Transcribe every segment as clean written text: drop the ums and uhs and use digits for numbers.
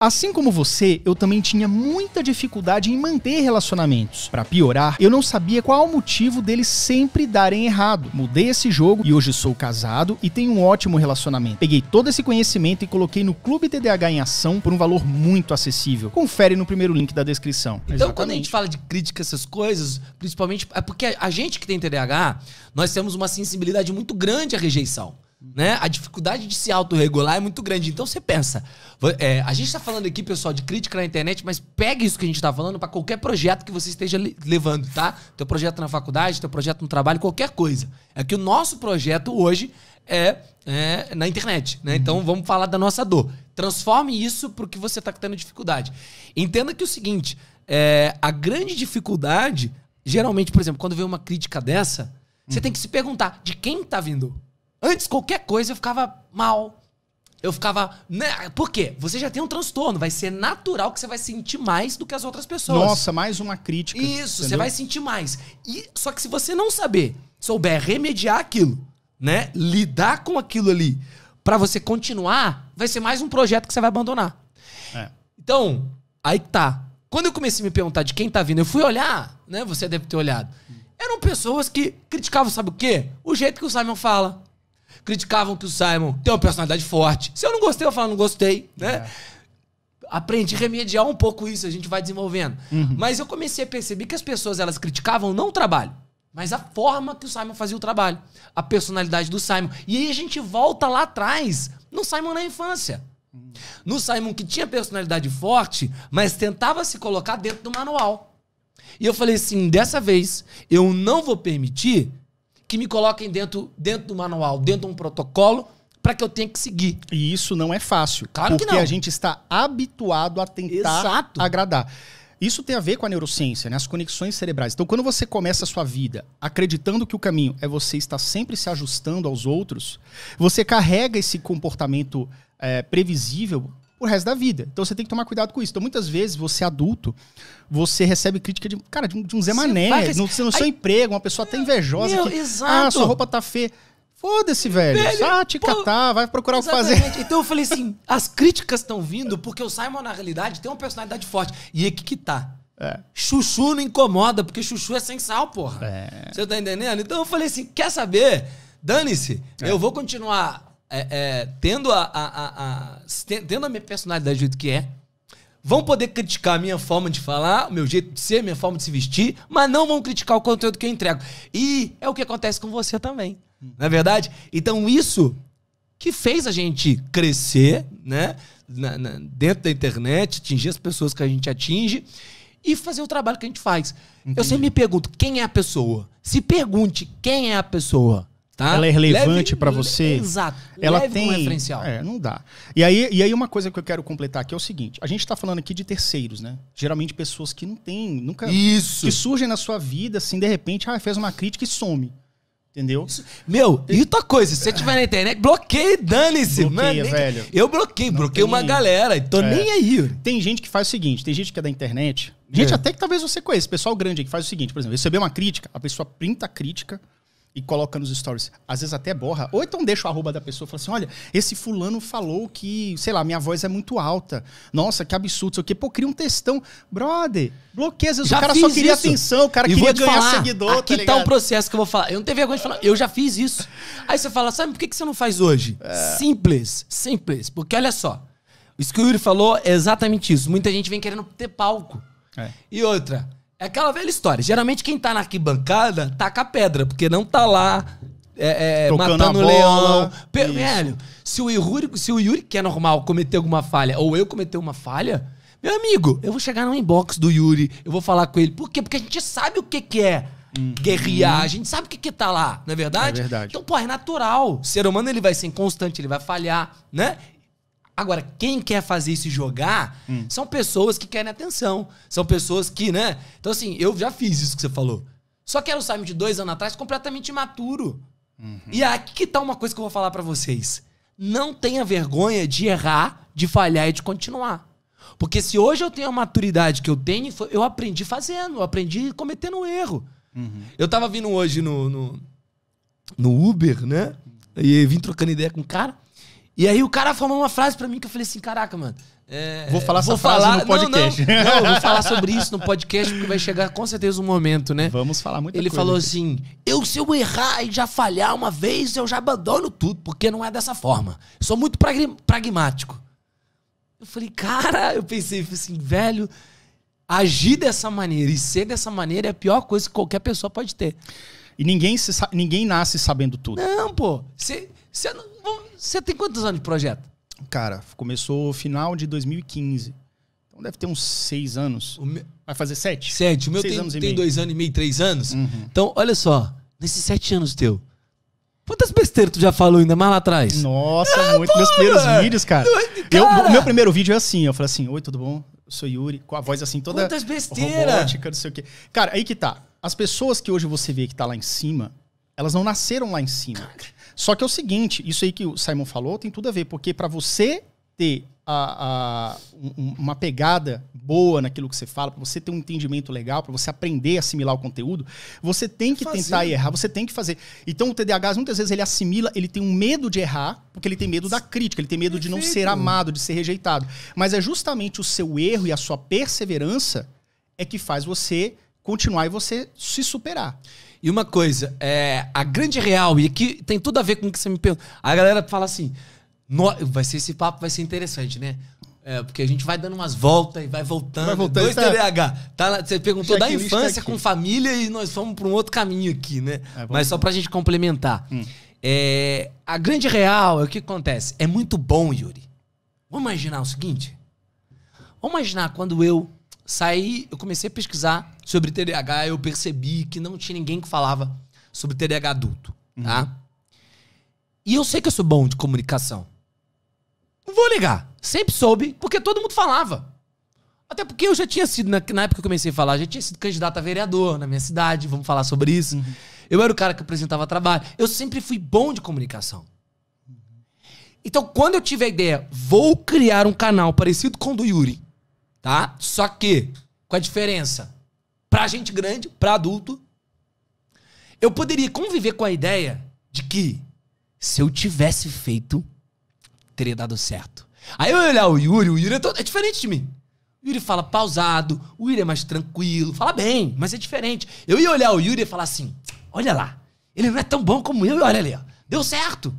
Assim como você, eu também tinha muita dificuldade em manter relacionamentos. Pra piorar, eu não sabia qual o motivo deles sempre darem errado. Mudei esse jogo e hoje sou casado e tenho um ótimo relacionamento. Peguei todo esse conhecimento e coloquei no Clube TDAH em ação por um valor muito acessível. Confere no primeiro link da descrição. Então, Exatamente. quando a gente fala de crítica, essas coisas, principalmente... É porque a gente que tem TDAH, nós temos uma sensibilidade muito grande à rejeição. Né? A dificuldade de se autorregular é muito grande. Então você pensa, a gente tá falando aqui, pessoal, de crítica na internet, mas pega isso que a gente tá falando para qualquer projeto que você esteja levando, tá? Teu projeto na faculdade, teu projeto no trabalho, qualquer coisa. É que o nosso projeto hoje é na internet, né? Então vamos falar da nossa dor. Transforme isso pro que você tá tendo dificuldade. Entenda que é o seguinte, a grande dificuldade, geralmente, por exemplo, quando vem uma crítica dessa, você tem que se perguntar de quem tá vindo. Antes, qualquer coisa, eu ficava mal. Eu ficava... Né? Por quê? Você já tem um transtorno. Vai ser natural que você vai sentir mais do que as outras pessoas. Nossa, mais uma crítica. Isso, entendeu? você vai sentir mais. Só que se você não souber remediar aquilo, né? Lidar com aquilo ali, pra você continuar, vai ser mais um projeto que você vai abandonar. Então, aí que tá. Quando eu comecei a me perguntar de quem tá vindo, eu fui olhar, né? Você deve ter olhado. Eram pessoas que criticavam, sabe o quê? O jeito que o Simon fala. Criticavam que o Simon tem uma personalidade forte. Se eu não gostei, eu falo, não gostei, né? Aprendi a remediar um pouco isso, a gente vai desenvolvendo. Mas eu comecei a perceber que as pessoas, elas criticavam não o trabalho, mas a forma que o Simon fazia o trabalho. A personalidade do Simon. E aí a gente volta lá atrás, no Simon na infância. No Simon que tinha personalidade forte, mas tentava se colocar dentro do manual. E eu falei assim, dessa vez, eu não vou permitir que me coloquem dentro do manual, dentro de um protocolo, para que eu tenha que seguir. E isso não é fácil. Claro que porque não. a gente está habituado a tentar agradar. Isso tem a ver com a neurociência, né? As conexões cerebrais. Então, quando você começa a sua vida acreditando que o caminho é você estar sempre se ajustando aos outros, você carrega esse comportamento previsível o resto da vida. Então você tem que tomar cuidado com isso. Então muitas vezes você adulto, você recebe crítica de um Zé Mané, no seu emprego, uma pessoa até invejosa. Exato. Sua roupa tá feia. Foda-se, velho. Te catar, vai procurar o que fazer. Então eu falei assim, as críticas estão vindo porque o Simon, na realidade, tem uma personalidade forte. E aqui que tá. Chuchu não incomoda, porque chuchu é sem sal, porra. Você tá entendendo? Então eu falei assim, quer saber? Dane-se. Eu vou continuar tendo a minha personalidade do jeito que é. Vão poder criticar a minha forma de falar, o meu jeito de ser, minha forma de se vestir, mas não vão criticar o conteúdo que eu entrego. E é o que acontece com você também. Não é verdade? Então isso que fez a gente crescer, né? Dentro da internet, atingir as pessoas que a gente atinge e fazer o trabalho que a gente faz. Entendi. Eu sempre me pergunto, quem é a pessoa? Se pergunte quem é a pessoa. Tá? Ela é relevante pra você? Exato. Ela Leve tem um referencial. Não dá. E aí uma coisa que eu quero completar aqui é o seguinte. A gente tá falando aqui de terceiros, né? Geralmente pessoas que não têm, nunca... Isso. Que surgem na sua vida, assim, de repente, fez uma crítica e some. Entendeu? Isso. Meu, e outra coisa, se você tiver na internet, bloqueie, dane-se. Bloqueia, velho. Eu bloqueei uma galera, tô nem aí. Tem gente que faz o seguinte, tem gente que é da internet, gente até que talvez você conheça, pessoal grande aí que faz o seguinte, por exemplo, receber uma crítica, a pessoa printa a crítica e coloca nos stories. Às vezes até borra. Ou então deixa o arroba da pessoa e fala assim, olha, esse fulano falou que, sei lá, minha voz é muito alta. Nossa, que absurdo. Sei o quê. Pô, cria um textão. Brother, bloqueia. Às vezes o cara só queria atenção, o cara queria ganhar seguidor, aqui tá um processo que eu vou falar. Eu não tenho vergonha de falar, eu já fiz isso. Aí você fala, sabe por que você não faz hoje? Simples. Porque olha só, isso que o Yuri falou é exatamente isso. Muita gente vem querendo ter palco. E outra... É aquela velha história. Geralmente quem tá na arquibancada taca a pedra, porque não tá lá matando o leão. Velho, se o Yuri, que é normal, cometer alguma falha, ou eu cometer uma falha, meu amigo, eu vou chegar no inbox do Yuri, eu vou falar com ele. Por quê? Porque a gente sabe o que é guerrear, a gente sabe o que tá lá, não é verdade? É verdade. Então, pô, é natural. O ser humano, ele vai ser inconstante, ele vai falhar, né? Agora, quem quer fazer isso e jogar são pessoas que querem atenção. São pessoas que, né? Então, assim, eu já fiz isso que você falou. Só que era o Simon de 2 anos atrás completamente imaturo. E aqui que tá uma coisa que eu vou falar pra vocês. Não tenha vergonha de errar, de falhar e de continuar. Porque se hoje eu tenho a maturidade que eu tenho, eu aprendi fazendo, eu aprendi cometendo erro. Eu tava vindo hoje no Uber, né? E vim trocando ideia com o cara. E aí o cara falou uma frase pra mim que eu falei assim, caraca, mano... vou falar essa frase no podcast. Não, vou falar sobre isso no podcast, porque vai chegar com certeza um momento, né? Vamos falar muita coisa. Ele falou assim, se eu errar e já falhar uma vez, eu já abandono tudo, porque não é dessa forma. Eu sou muito pragmático. Eu falei, cara, eu pensei assim, velho, agir dessa maneira e ser dessa maneira é a pior coisa que qualquer pessoa pode ter. E ninguém nasce sabendo tudo. Não, pô. Você tem quantos anos de projeto? Cara, começou final de 2015. Então deve ter uns 6 anos. Vai fazer 7? 7. O meu tem 2 anos e meio, 3 anos. Uhum. Então, olha só. Nesses 7 anos teu, quantas besteiras tu já falou ainda mais lá atrás? Nossa, muito. Meus primeiros vídeos, cara. O meu primeiro vídeo é assim. Eu falei assim, oi, tudo bom? Eu sou Yuri. Com a voz assim toda... Quantas besteiras? Robótica, não sei o quê. Cara, aí que tá. As pessoas que hoje você vê que tá lá em cima, elas não nasceram lá em cima. Só que é o seguinte, isso aí que o Simon falou tem tudo a ver, porque para você ter uma pegada boa naquilo que você fala, para você ter um entendimento legal, para você aprender a assimilar o conteúdo, você tem que tentar e errar, você tem que fazer. Então o TDAH, muitas vezes ele assimila, ele tem um medo de errar, porque ele tem medo da crítica, ele tem medo de não ser amado, de ser rejeitado. Mas é justamente o seu erro e a sua perseverança é que faz você continuar e você se superar. E uma coisa, a grande real, e aqui tem tudo a ver com o que você me perguntou. A galera fala assim, esse papo vai ser interessante, né? Porque a gente vai dando umas voltas e vai voltando. Dois TDAH. Você perguntou da infância com família e nós fomos para um outro caminho aqui, né? Mas só pra gente complementar. A grande real é o que acontece. É muito bom, Yuri. Vamos imaginar o seguinte? Vamos imaginar quando eu comecei a pesquisar sobre TDAH, eu percebi que não tinha ninguém que falava sobre TDAH adulto, tá? E eu sei que eu sou bom de comunicação. Não vou negar. Sempre soube, porque todo mundo falava. Até porque eu já tinha sido, na época que eu comecei a falar, já tinha sido candidato a vereador na minha cidade, vamos falar sobre isso. Eu era o cara que apresentava trabalho. Eu sempre fui bom de comunicação. Então, quando eu tive a ideia, vou criar um canal parecido com o do Yuri, tá? Só que, com a diferença, pra gente grande, pra adulto, eu poderia conviver com a ideia de que, se eu tivesse feito, teria dado certo. Aí eu ia olhar o Yuri é diferente de mim. O Yuri fala pausado, o Yuri é mais tranquilo, fala bem, mas é diferente. Eu ia olhar o Yuri e falar assim, olha lá, ele não é tão bom como eu, e olha ali, ó, deu certo.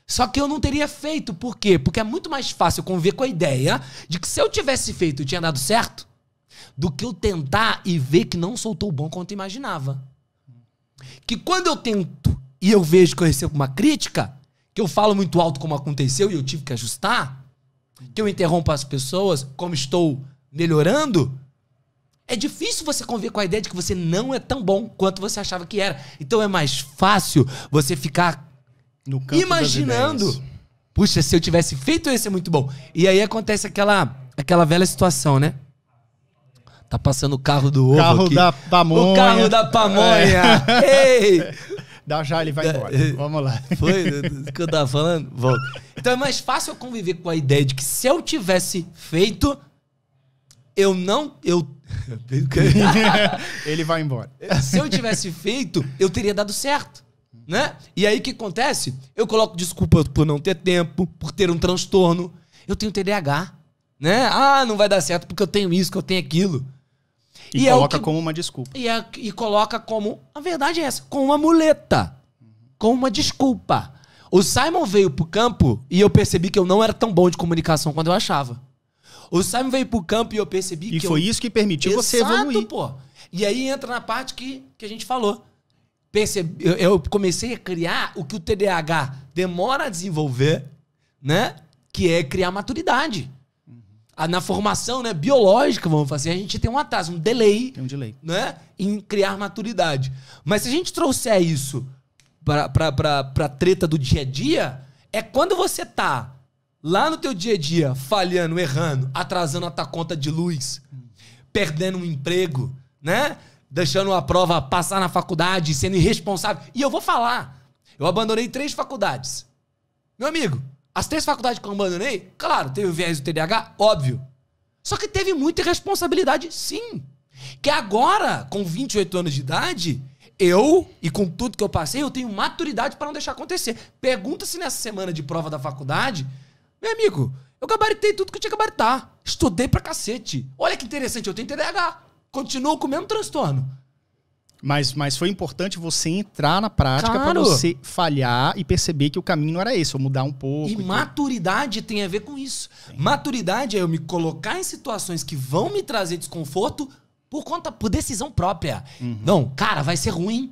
Só que eu não teria feito, por quê? Porque é muito mais fácil conviver com a ideia de que se eu tivesse feito tinha dado certo, do que eu tentar e ver que não sou tão bom quanto eu imaginava. Que quando eu tento e eu vejo que eu recebo uma crítica, que eu falo muito alto como aconteceu e eu tive que ajustar, que eu interrompo as pessoas, como estou melhorando, é difícil você conviver com a ideia de que você não é tão bom quanto você achava que era. Então é mais fácil você ficar no campo imaginando, puxa, se eu tivesse feito ia ser muito bom. E aí acontece aquela velha situação, né? Tá passando o carro do ovo carro aqui. Da pamonha. O carro da pamonha. Ei! Dá já, ele vai embora. Vamos lá. Foi do que eu tava falando? Volta. Então é mais fácil eu conviver com a ideia de que se eu tivesse feito, ele vai embora. Se eu tivesse feito, eu teria dado certo. Né? E aí o que acontece? Eu coloco desculpa por não ter tempo, por ter um transtorno. Eu tenho TDAH. Né? Ah, não vai dar certo porque eu tenho isso, que eu tenho aquilo. E coloca como uma desculpa. E coloca como... A verdade é essa. Com uma muleta. Com uma desculpa. O Simon veio pro campo e eu percebi que eu não era tão bom de comunicação quando eu achava. O Simon veio pro campo e eu percebi que... E foi isso que permitiu você evoluir. Pô. E aí entra na parte que a gente falou. Eu comecei a criar o que o TDAH demora a desenvolver, né? Que é criar maturidade. Na formação, né, biológica, vamos fazer, a gente tem um atraso, um delay. Tem um delay. Né, em criar maturidade. Mas se a gente trouxer isso pra treta do dia a dia, é quando você tá lá no teu dia a dia, falhando, errando, atrasando a tua conta de luz, perdendo um emprego, né? Deixando a prova passar na faculdade, sendo irresponsável. E eu vou falar, eu abandonei 3 faculdades. Meu amigo, as 3 faculdades que eu abandonei, claro, teve o viés do TDAH, óbvio. Só que teve muita irresponsabilidade, sim. Que agora, com 28 anos de idade, e com tudo que eu passei, eu tenho maturidade para não deixar acontecer. Pergunta se nessa semana de prova da faculdade, Meu amigo, eu gabaritei tudo que eu tinha que gabaritar. Estudei pra cacete. Olha que interessante, eu tenho TDAH. Continuo com o mesmo transtorno. Mas foi importante você entrar na prática para você falhar e perceber que o caminho não era esse, ou mudar um pouco. E maturidade tem a ver com isso. Sim. Maturidade é eu me colocar em situações que vão me trazer desconforto por decisão própria. Não, cara, vai ser ruim.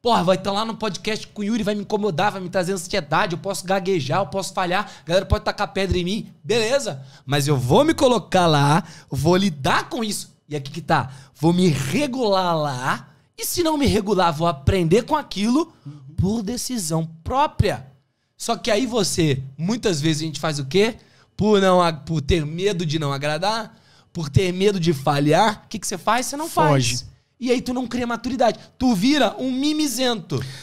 Porra, vai estar lá no podcast com o Yuri, vai me incomodar, vai me trazer ansiedade, eu posso gaguejar, eu posso falhar, a galera pode tacar pedra em mim, beleza. Mas eu vou me colocar lá, vou lidar com isso. E aqui que tá, vou me regular lá. E se não me regular, vou aprender com aquilo por decisão própria. Só que aí você, muitas vezes a gente faz o quê? Por ter medo de não agradar, por ter medo de falhar, o que você faz? Você não faz. E aí tu não cria maturidade. Tu vira um mimizento.